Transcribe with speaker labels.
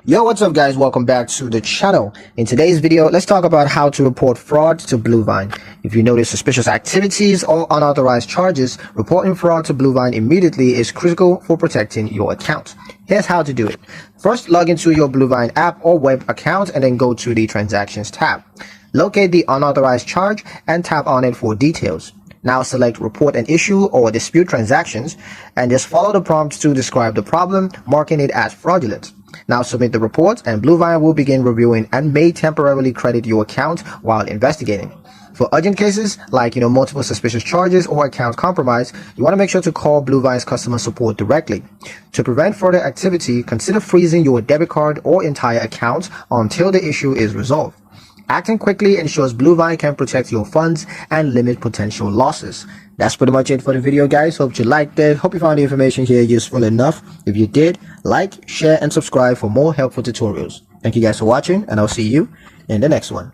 Speaker 1: Yo, what's up guys? Welcome back to the channel. In today's video, let's talk about how to report fraud to Bluevine. If you notice suspicious activities or unauthorized charges, reporting fraud to Bluevine immediately is critical for protecting your account. Here's how to do it. First, log into your Bluevine app or web account and then go to the Transactions tab. Locate the unauthorized charge and tap on it for details. Now select Report an Issue or Dispute Transactions and just follow the prompts to describe the problem, marking it as fraudulent. Now submit the report and Bluevine will begin reviewing and may temporarily credit your account while investigating. For urgent cases like multiple suspicious charges or account compromise, you want to make sure to call Bluevine's customer support directly. To prevent further activity, consider freezing your debit card or entire account until the issue is resolved. Acting quickly ensures Bluevine can protect your funds and limit potential losses. That's pretty much it for the video, guys. Hope you liked it. Hope you found the information here useful enough. If you did, like, share, and subscribe for more helpful tutorials. Thank you guys for watching, and I'll see you in the next one.